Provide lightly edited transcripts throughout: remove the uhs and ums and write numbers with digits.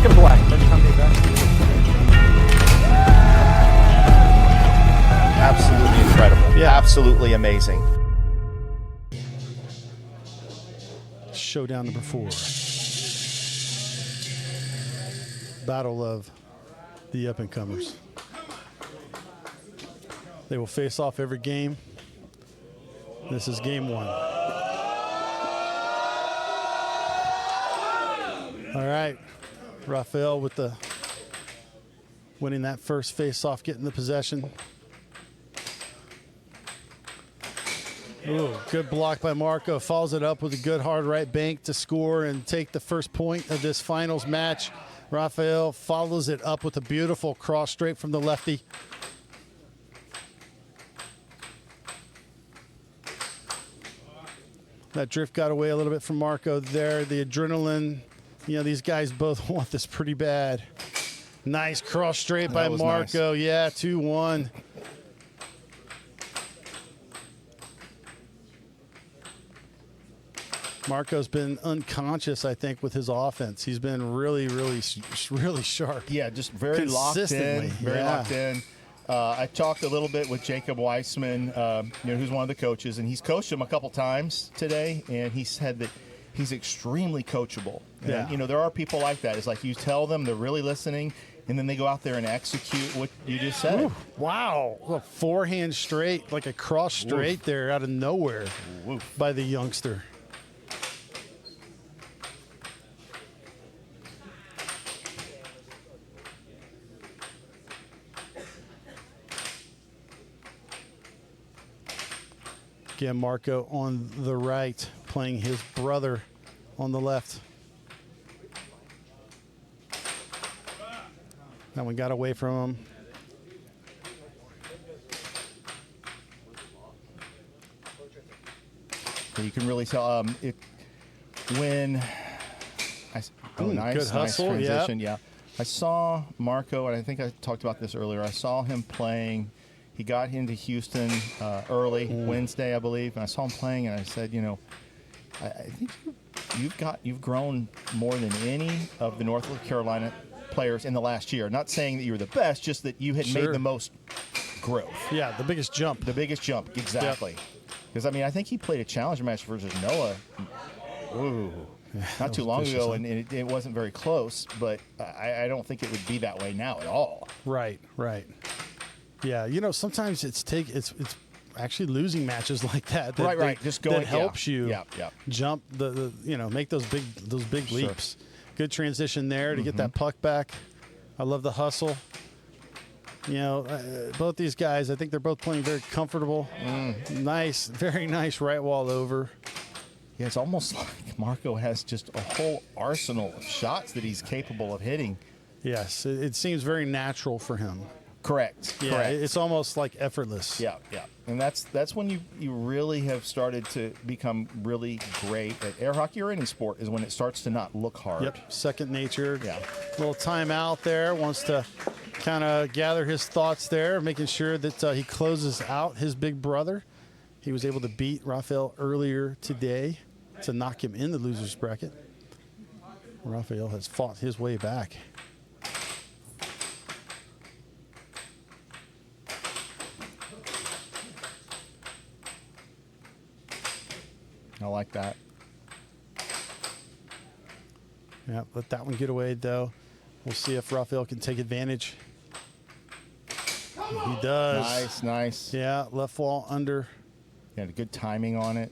Second play. Absolutely incredible. Yeah. Absolutely amazing. Showdown number 4. Battle of the up-and-comers. They will face off every game. This is game 1. All right, Rafael with the winning that first face-off, getting the possession. Ooh, good block by Marco. Follows it up with a good hard right bank to score and take the first point of this finals match. Rafael follows it up with a beautiful cross straight from the lefty. That drift got away a little bit from Marco there. The adrenaline, you know, these guys both want this pretty bad. Nice cross straight by Marco. Nice. Yeah, 2-1. Marco's been unconscious, I think, with his offense. He's been really sharp. Yeah, just very locked in. Very locked in. I talked a little bit with Jacob Weissman, who's one of the coaches, and he's coached him a couple times today, and he said that he's extremely coachable. Yeah. And, there are people like that. It's like you tell them, they're really listening, and then they go out there and execute what you just said. Ooh, wow. A forehand straight, like a cross straight there out of nowhere by the youngster. Again, Marco on the right, playing his brother on the left. That one got away from him. You can really tell when nice hustle, transition. Yeah. I saw Marco, and I think I talked about this earlier. I saw him playing. He got into Houston early Wednesday, I believe, and I saw him playing, and I said, I think you've grown more than any of the North Carolina players in the last year. Not saying that you were the best, just that you had made the most growth. Yeah, the biggest jump. The biggest jump, exactly. Because, I think he played a challenger match versus Noah not too long ago, and it wasn't very close, but I don't think it would be that way now at all. Right. Yeah, sometimes it's actually losing matches like that. Right. Just going. That helps you Yeah. jump make those big leaps. Good transition there to get that puck back. I love the hustle. Both these guys, I think they're both playing very comfortable. Nice, very nice right wall over. Yeah, it's almost like Marco has just a whole arsenal of shots that he's capable of hitting. Yes, it seems very natural for him. Correct. Yeah, it's almost like effortless. Yeah. And that's when you really have started to become really great at air hockey or any sport, is when it starts to not look hard. Yep, second nature. Yeah. Little timeout there. Wants to kind of gather his thoughts there, making sure that he closes out his big brother. He was able to beat Rafael earlier today to knock him in the loser's bracket. Rafael has fought his way back. I like that. Yeah, let that one get away, though. We'll see if Rafael can take advantage. He does. Nice. Yeah, left wall under. Yeah, good timing on it.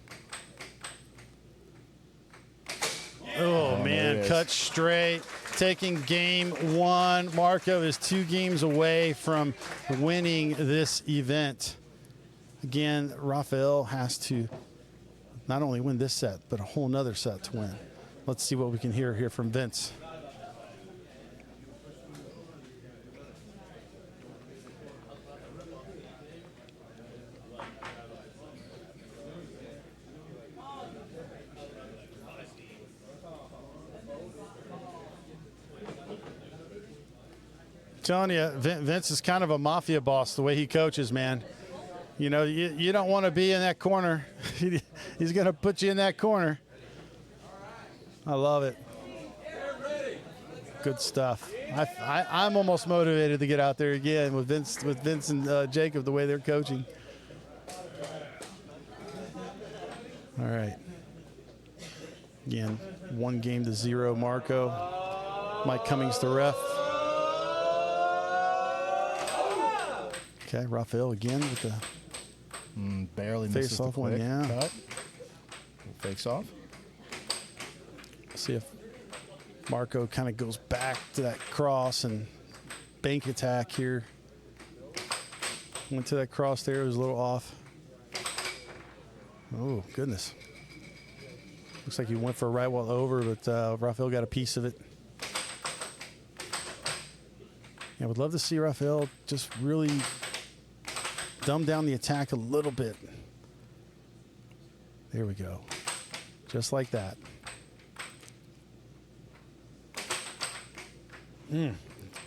Oh man, cut straight. Taking game 1. Marco is 2 games away from winning this event. Again, Rafael has to not only win this set, but a whole nother set to win. Let's see what we can hear here from Vince. Telling you, Vince is kind of a mafia boss the way he coaches, man. You don't want to be in that corner. He's going to put you in that corner. I love it. good stuff. I'm almost motivated to get out there again with Vince and Jacob, the way they're coaching. All right. Again, 1-0 Marco. Mike Cummings, the ref. Okay, Rafael again with the barely misses face the off one. quick Yeah. cut. Fakes off. See if Marco kind of goes back to that cross and bank attack here. Went to that cross there. It was a little off. Oh, goodness. Looks like he went for a right wall over, but Rafael got a piece of it. Yeah, I would love to see Rafael just really dumb down the attack a little bit. There we go. Just like that.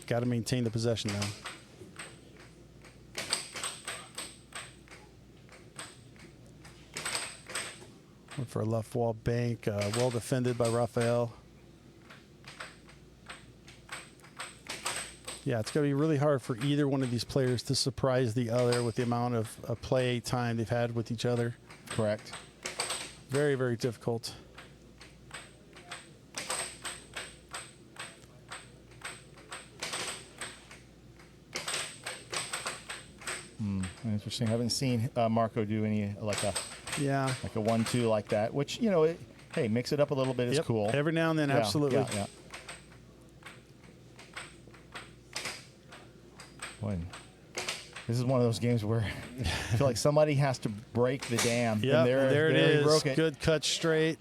Got to maintain the possession now. Went for a left wall bank. Well defended by Rafael. Yeah, it's going to be really hard for either one of these players to surprise the other with the amount of play time they've had with each other. Correct. Very, very difficult. Interesting. I haven't seen Marco do any like a 1-2 like that, which, you know, hey, mix it up a little bit is cool. Every now and then, Yeah, absolutely. Yeah. This is one of those games where I feel like somebody has to break the dam. Yeah, and there it is. Broke it. Good cut straight.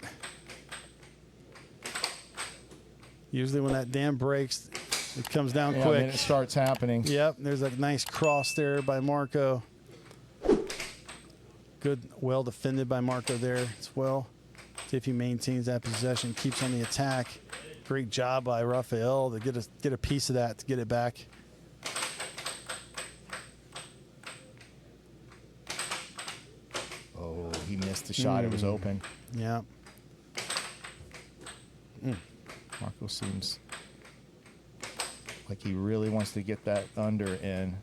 Usually when that dam breaks, it comes down quick. And it starts happening. Yep, there's a nice cross there by Marco. Good, well defended by Marco there as well. See if he maintains that possession, keeps on the attack. Great job by Rafael to get a piece of that to get it back. Oh, he missed the shot. It was open. Yeah. Marco seems like he really wants to get that under in.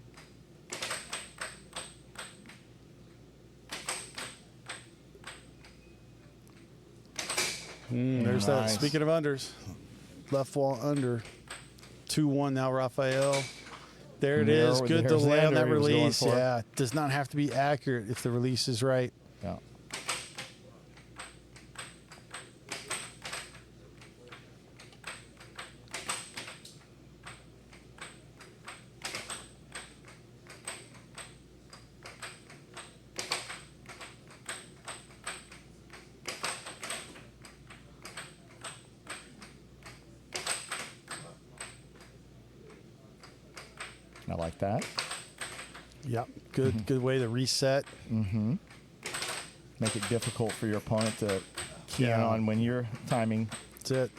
There's that. Speaking of unders, left wall under. 2-1 now, Rafael. There it is. Good delay on that release. Yeah, does not have to be accurate if the release is right. Yeah. I like that. Yep. Good good way to reset. Make it difficult for your opponent to key in on when you're timing. That's it.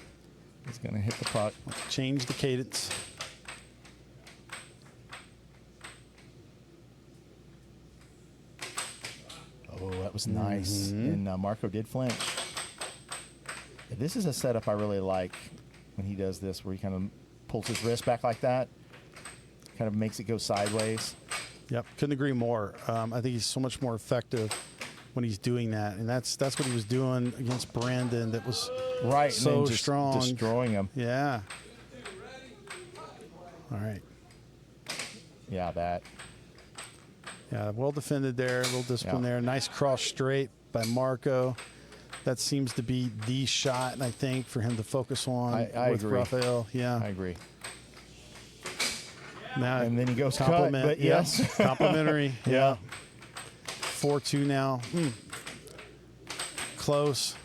He's going to hit the puck. Change the cadence. Oh, that was nice. And Marco did flinch. This is a setup I really like when he does this, where he kind of pulls his wrist back like that. Kind of makes it go sideways. Yep, couldn't agree more. I think he's so much more effective when he's doing that, and that's what he was doing against Brandon. That was so and just strong, destroying him. Yeah. All right. Yeah, that. Yeah, well defended there. A little discipline there. Nice cross straight by Marco. That seems to be the shot, I think, for him to focus on I with agree. Rafael. Yeah, I agree. Now, And then he goes compliment. cut, but yes. Complimentary. Yeah. 4-2 now. Close.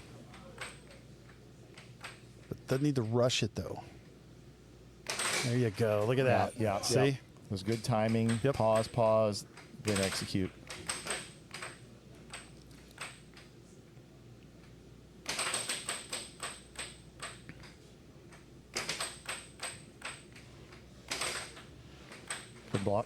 But doesn't need to rush it, though. There you go. Look at that. Yeah. See? It was good timing. Yep. Pause, then execute. Good block.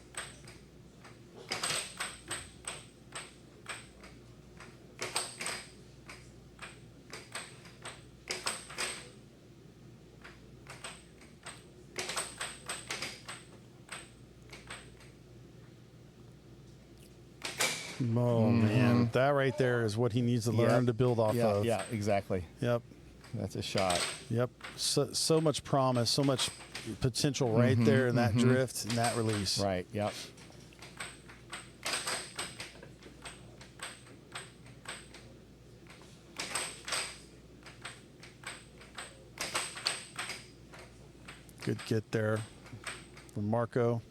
Oh, man. That right there is what he needs to learn to build off of. Yeah, exactly. Yep. That's a shot. Yep. So much promise, so much potential right there in that drift and that release. Right, yep. Good get there from Marco.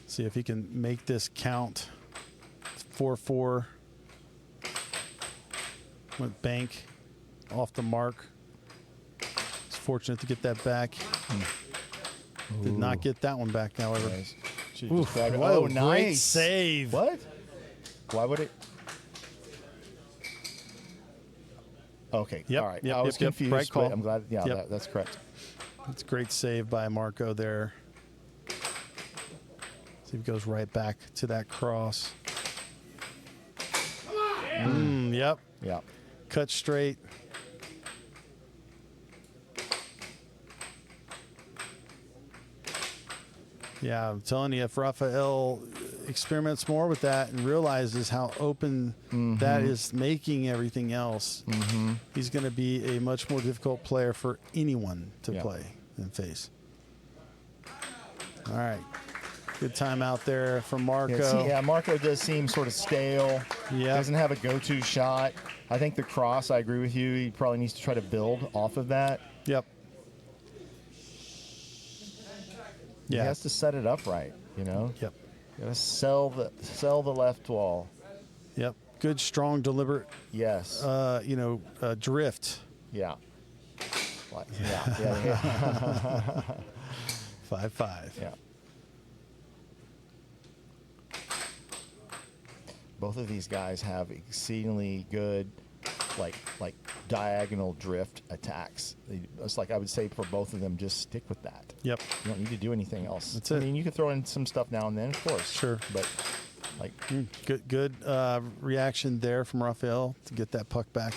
See if he can make this count. 4-4. Went bank off the mark. He's fortunate to get that back. Did not get that one back, however. Nice. Oof, Oh, nice. Great save. What? Why would it? Okay. Yep, All right. yep, I was yep, yep. confused. Right call. But I'm glad. Yeah, Yep. that's correct. It's a great save by Marco there. See if he goes right back to that cross. Yep. Yeah. Cut straight. Yeah, I'm telling you, if Rafael experiments more with that and realizes how open that is making everything else, he's going to be a much more difficult player for anyone to play and face. All right. Good time out there from Marco. Yeah, Marco does seem sort of stale. Yeah. Doesn't have a go-to shot. I think the cross, I agree with you. He probably needs to try to build off of that. Yep. He has to set it up right, you know? Yep. You gotta sell the left wall. Yep. Good, strong, deliberate, Yes. drift. Yeah. Yeah. 5-5. Yeah. Both of these guys have exceedingly good, like diagonal drift attacks. It's like I would say for both of them, just stick with that. Yep. You don't need to do anything else. That's it. I mean, you can throw in some stuff now and then, of course. Sure. But like, Good reaction there from Rafael to get that puck back.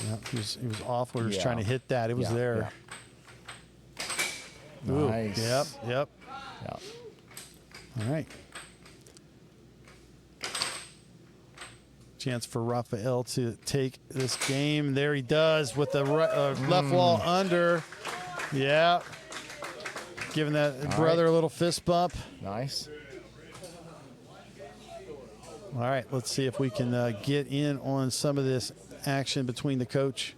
Yeah, he was off. We were just trying to hit that. It was there. Yeah. Ooh, Nice. Yep. Yeah. All right. Chance for Rafael to take this game. There he does with the left wall under. Yeah. Giving that brother a little fist bump. Nice. All right, let's see if we can get in on some of this action between the coach.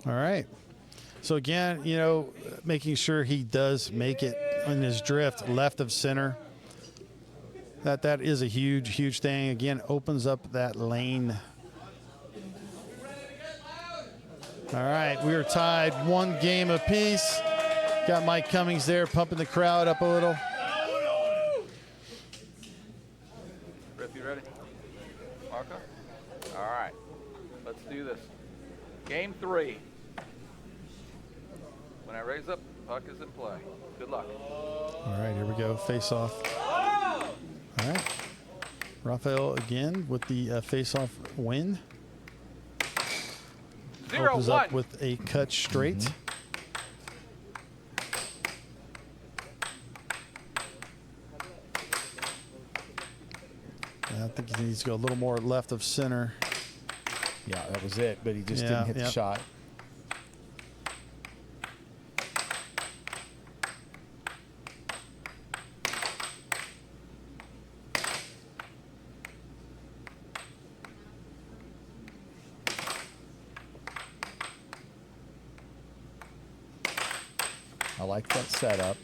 All right. So again, making sure he does make it in his drift left of center. That is a huge thing. Again, opens up that lane. All right, we are tied 1 game apiece. Got Mike Cummings there pumping the crowd up a little. Rip, you ready? Marco? All right, let's do this. Game 3. When I raise up, puck is in play. Good luck. All right, here we go. Face off. All right. Rafael again with the face-off win. 0-1. Opens up with a cut straight. I think he needs to go a little more left of center. Yeah, that was it, but he just didn't hit the shot. I like that setup.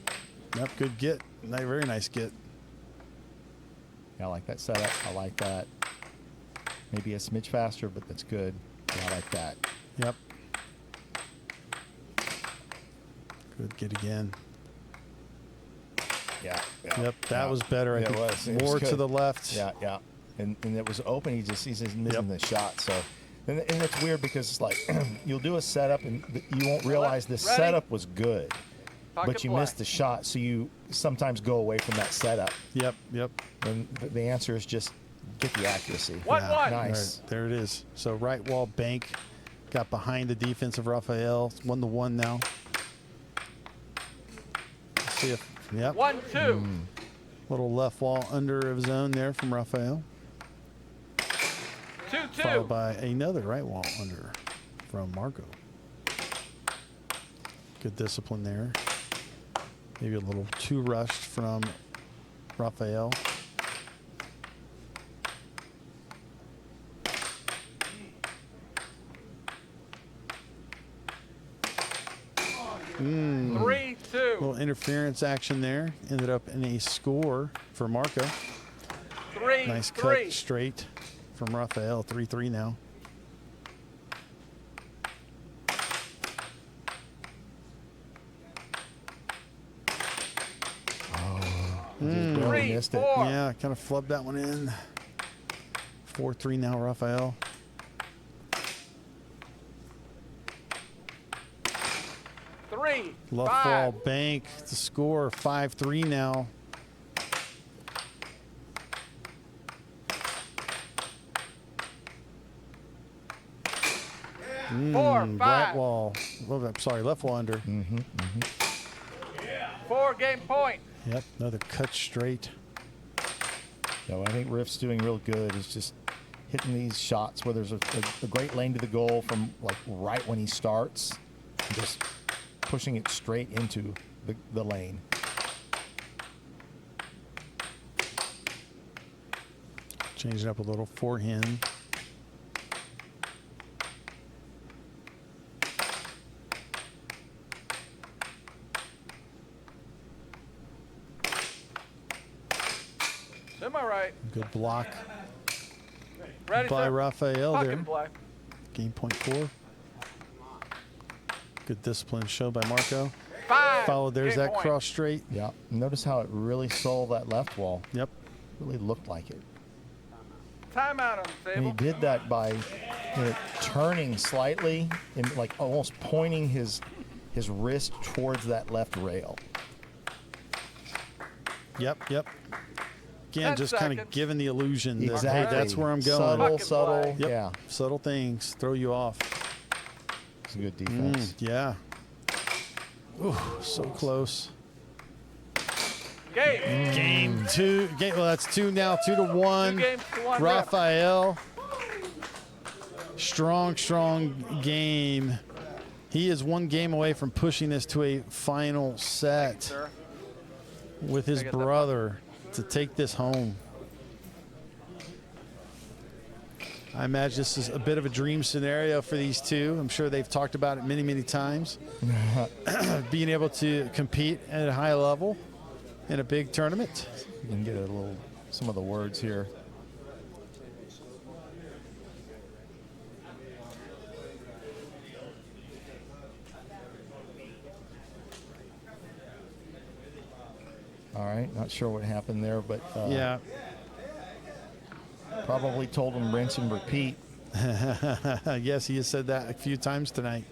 Yep, good get. Very nice get. Yeah, I like that setup. I like that. Maybe a smidge faster, but that's good. Yeah, I like that. Yep. Good get again. Yeah. Yep, that was better. I Yeah, think it was. It was more good. to the left. Yeah. And it was open. He's just missing the shot. So, and it's weird because it's like you'll do a setup and you won't realize the Ready? setup was good, Pocket but you play. missed the shot. So you sometimes go away from that setup. Yep. And the answer is just get the accuracy. 1-1. Nice. There it is. So right wall bank got behind the defense of Rafael. 1-1 now. Let's see if, yep. 1-2. Little left wall under of his own there from Rafael. 2-2. Followed by another right wall under from Marco. Good discipline there. Maybe a little too rushed from Rafael. Mm. 3-2. Little interference action there. Ended up in a score for Marco. 3-3. Nice cut straight from Rafael. 3-3 now. Just barely missed it. 3-4. Yeah, kind of flubbed that one in. 4-3 now, Rafael. Left 5. wall bank. The score 5-3 now. Four, Right five. wall. Oh, I'm sorry, left wall under. 4 game point. Yep, another cut straight. So I think Riff's doing real good. Is just hitting these shots where there's a great lane to the goal from like right when he starts, and just pushing it straight into the lane. Change it up a little for him. Semi-right. Good block Ready, by sir? Rafael Puck there. and play. Game point 4. Good discipline shown by Marco. 5. Followed, there's game that point. cross straight. Yeah. Notice how it really sold that left wall. Yep. Really looked like it. Timeout on the And he table. did that by turning slightly and like almost pointing his wrist towards that left rail. Yep. Again, 10 just kind of seconds. giving the illusion that, Exactly. hey, that's where I'm going. Subtle, Puck and subtle. play. Yep. Yeah. Subtle things throw you off. It's a good defense. Yeah. Ooh, so close. Game. Game 2. Well, that's 2 now. 2-1. 2 games to 1 rep. Rafael. Strong game. He is 1 game away from pushing this to a final set Sir. with his Take it that brother to take this home. I imagine this is a bit of a dream scenario for these two. I'm sure they've talked about it many, many times. Being able to compete at a high level in a big tournament. You can get some of the words here. All right, not sure what happened there, but Yeah. probably told him rinse and repeat. Yes, he has said that a few times tonight.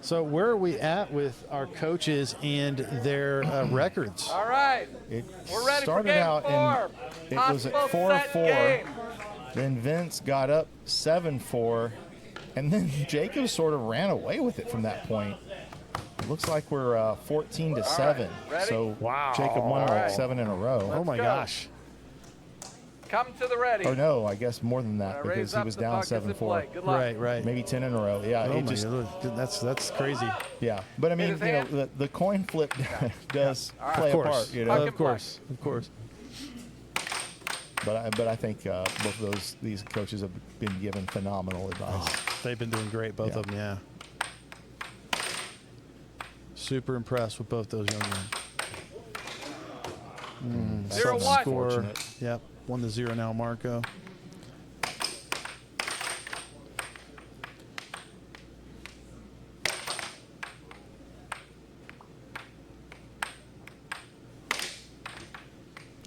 So where are we at with our coaches and their records? All right. It We're ready for started game out 4. and it was at Possible set 4-4. game. Then Vince got up 7-4, and then Jacob sort of ran away with it from that point. It looks like we're 14-7. Ready? So Wow. Jacob won All like right. 7 in a row. Oh my go. gosh. Come to the ready. Or no, I guess more than When I that raise because he up, was the down puck is in 7-4. play. Good luck. Right. Maybe 10 in a row. Yeah, Oh it my just God. That's crazy. yeah. But I mean, his you know, hand. the coin flip does All right. play Of a course. part. You know, Puck Of and play. course. Of course. but I think both of these coaches have been given phenomenal advice. They've been doing great, both Yeah. of them, yeah. Super impressed with both those young men. That's 0-1. Score. unfortunate. Yep. 1-0 now, Marco.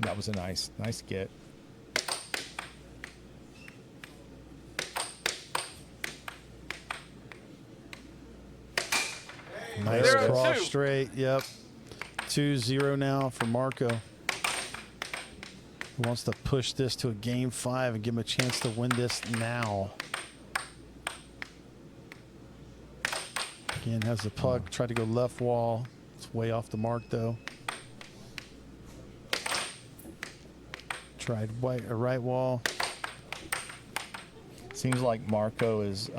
That was a nice get. Nice 0-2. cross straight. Yep. 2-0 now for Marco. He wants to push this to a game 5 and give him a chance to win this now. Again, has the puck. Tried to go left wall. It's way off the mark, though. Tried right wall. Seems like Marco is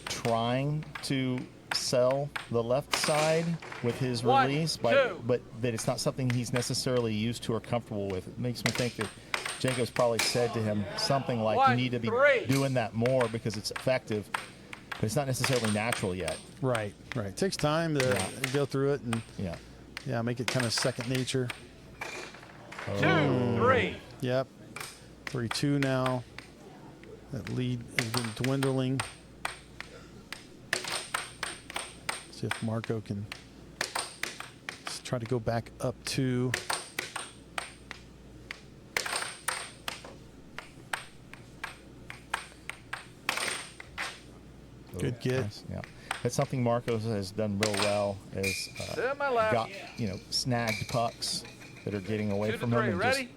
trying to sell the left side with his 1, release, 2. but that it's not something he's necessarily used to or comfortable with. It makes me think that Jacob's probably said to him something like, 1, you need to be 3. doing that more because it's effective, but it's not necessarily natural yet. Right. Takes time to go through it and Yeah. make it kind of second nature. 2-3. Yep. 3-2 now. That lead has been dwindling. See if Marco can try to go back up 2. Good get. Nice. Yeah. That's something Marco has done real well is To my left. got, snagged pucks that are getting away 2 to from 3. him and Ready? just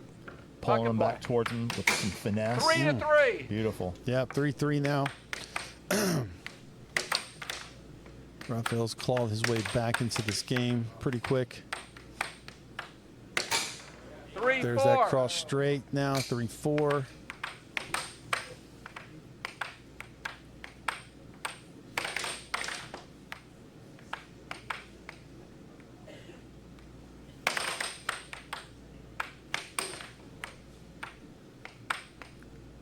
pulling Puck them and back play. towards him with some finesse. 3 to 3. Beautiful. Yeah, 3-3 now. Rafael's clawed his way back into this game pretty quick. 3-4. There's that cross straight now, 3-4.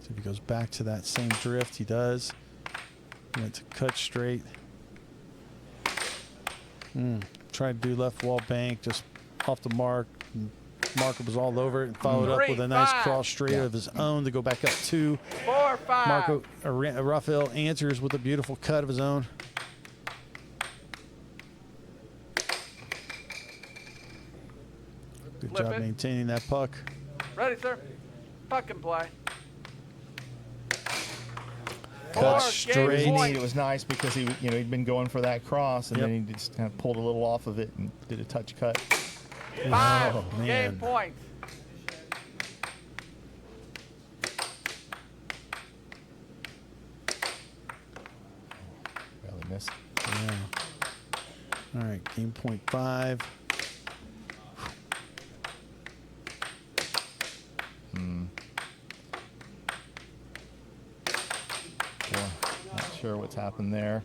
So if he goes back to that same drift, he does. He went to cut straight. Tried to do left wall bank, just off the mark. Marco was all over it and followed up with a nice 3-5. cross straight of his own to go back up 2. 4-5. Rafael answers with a beautiful cut of his own. Good Flip job it. maintaining that puck. Ready, sir? Puck and play. Cut 4, straight. game It point. was nice because he'd been going for that cross and Yep. then he just kind of pulled a little off of it and did a touch cut. 5, Oh, man. game point. Barely missed. Yeah. All right, game point 5. Yeah, not sure what's happened there.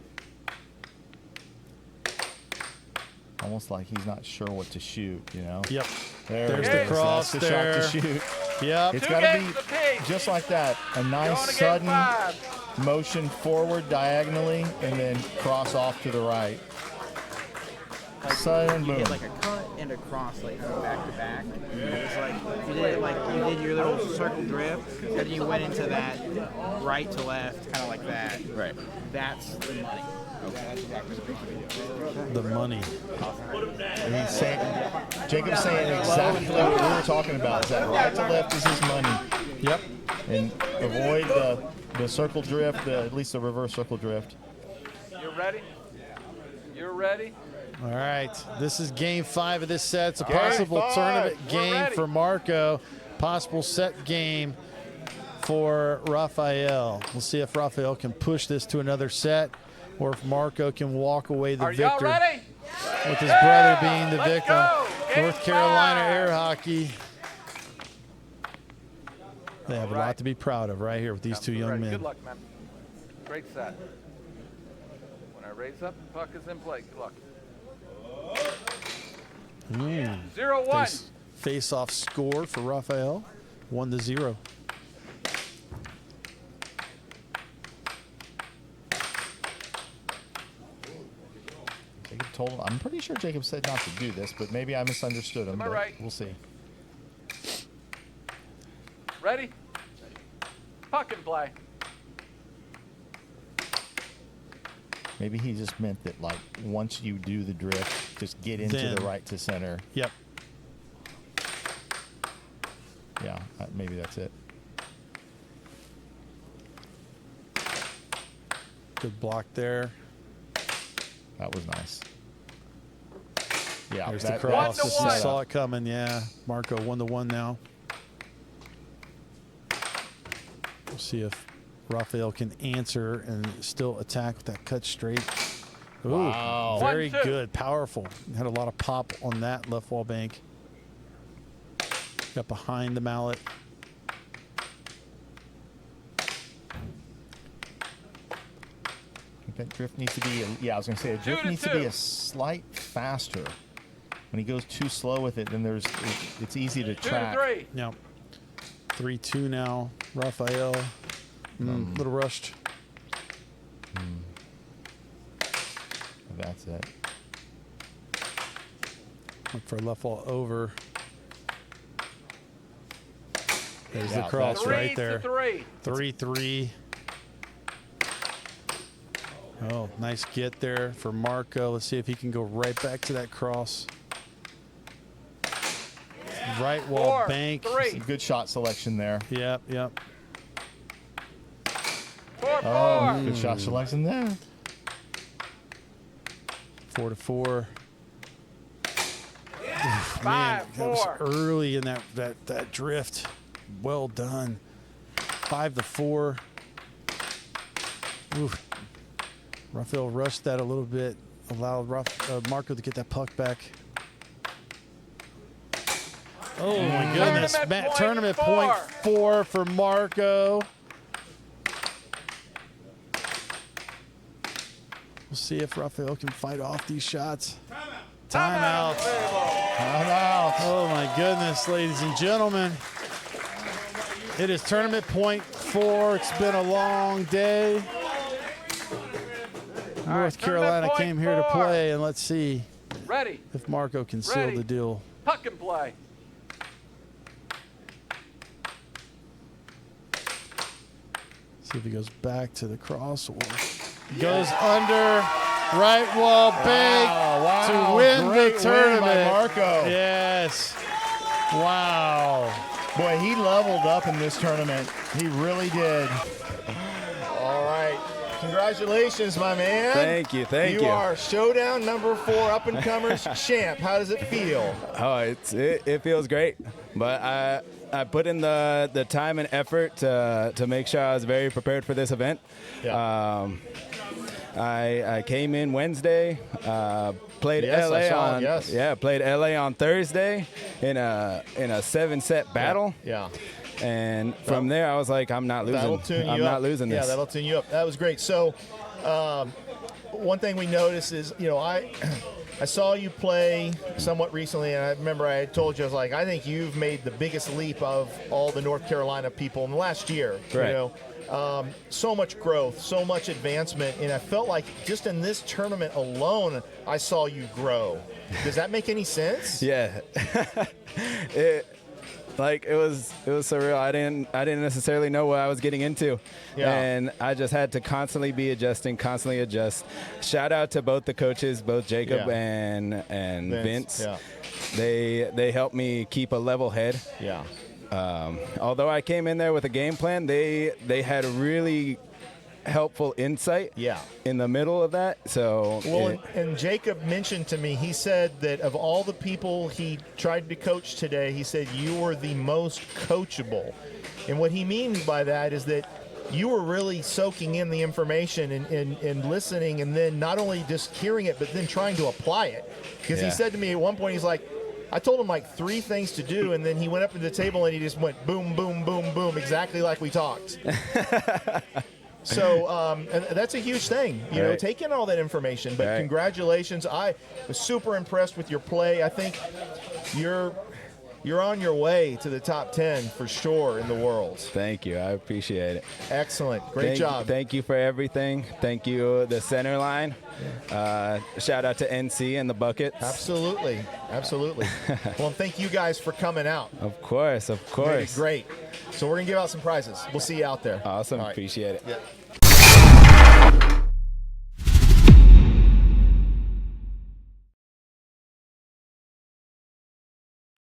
Almost like he's not sure what to shoot, Yep. There's the cross That's the there. shot to shoot. Yep. It's 2 got to games be apiece. just like that. A Going nice to game sudden 5. motion forward diagonally and then cross off to the right. Like, Sudden you boom. hit like a cut and a cross, like back to back. It's like you did it like you did your little circle drift, and then you went into that right to left, kind of like that. Right. That's the money. The money. And he's saying, Jacob's saying exactly what we were talking about. Is that right to left is his money. Yep. And avoid the circle drift, at least the reverse circle drift. You ready? You're ready? All right, this is game 5 of this set. It's a Game possible 5. tournament We're game ready. for Marco. Possible set game for Rafael. We'll see if Rafael can push this to another set or if Marco can walk away the Are y'all victor ready? with his brother being the Let's victim. go. Game North Carolina 5. air hockey. They have a All right. lot to be proud of right here with these two young Ready. men. Good luck, man. Great set. When I raise up, the puck is in play. Good luck. 0-1. Face-off score for Rafael, 1-0. Jacob told him, I'm pretty sure Jacob said not to do this, but maybe I misunderstood him. Am I but right? We'll see. Ready? Puck and play. Maybe he just meant that, like, once you do the drift, just get into Then. the right to center. Yep. Yeah, maybe that's it. Good block there. That was nice. Yeah, There's that, the cross. One to one. Saw it coming. Yeah. Marco 1-1 now. We'll see if Rafael can answer and still attack with that cut straight. Ooh, Wow. very 1-2. good. Powerful. Had a lot of pop on that left wall bank. Got behind the mallet. I think that drift needs to be, yeah, I was going to say, the drift 2-2. needs to be a slight faster. When he goes too slow with it, then it's easy to 2 track. to 3. Yep. 3-2 now. Rafael. Little rushed. That's it. Look for a left wall over. There's Yeah, the cross 3 right there. to 3. 3-3. Oh, nice get there for Marco. Let's see if he can go right back to that cross. Right wall 4, bank. 3. Good shot selection there. Yep, yep. 4, 4. Oh, good shot selection there. 4-4. 5, Man, that was 4. early in that drift. Well done. 5-4. Ooh. Rafael rushed that a little bit. Allowed Marco to get that puck back. Oh my goodness. Tournament point 4 for Marco. We'll see if Rafael can fight off these shots. Timeout. Timeout. Oh my goodness, ladies and gentlemen. It is tournament point 4. It's been a long day. North Carolina tournament came here to point 4. play, and let's see Ready? if Marco can seal Ready. the deal. Puck and play. See if he goes back to the cross or goes under right wall bank to win Great the tournament. win by Marco. Yes. Wow. Boy, he leveled up in this tournament. He really did. All right. Congratulations, my man. Thank you, thank you. You are Showdown number 4 up-and-comers champ. How does it feel? Oh, it feels great, but I put in the time and effort to make sure I was very prepared for this event. Yeah. I came in Wednesday, played Yes, I saw it, played LA on Thursday in a 7-set battle. Yeah. And from there, I was like, I'm not losing. That'll tune you I'm up. not losing this. Yeah, that'll tune you up. That was great. So, one thing we noticed is, I saw you play somewhat recently, and I remember I had told you, I was like, I think you've made the biggest leap of all the North Carolina people in the last year. Right. So much growth, so much advancement, and I felt like just in this tournament alone, I saw you grow. Does that make any sense? Yeah. It was surreal. I didn't necessarily know what I was getting into. Yeah. And I just had to constantly be adjusting, constantly adjust. Shout out to both the coaches, both Jacob and Vince. Yeah. They helped me keep a level head. Yeah. Although I came in there with a game plan, they had a really helpful insight in the middle of that. So and Jacob mentioned to me, he said that of all the people he tried to coach today, he said you were the most coachable. And what he means by that is that you were really soaking in the information and listening, and then not only just hearing it, but then trying to apply it. Because he said to me at one point, he's like, I told him like 3 things to do, and then he went up to the table and he just went boom, boom, boom, boom, exactly like we talked. So and that's a huge thing, take in all that information. But congratulations. I was super impressed with your play. I think you're you're on your way to the top 10 for sure in the world. Thank you. I appreciate it. Excellent. Great job. Thank you for everything. Thank you, the Centerline. Shout out to NC and the Buckets. Absolutely. Absolutely. Well, thank you guys for coming out. Of course. Of course. Great. So we're going to give out some prizes. We'll see you out there. Awesome. All right. Appreciate it. Yeah.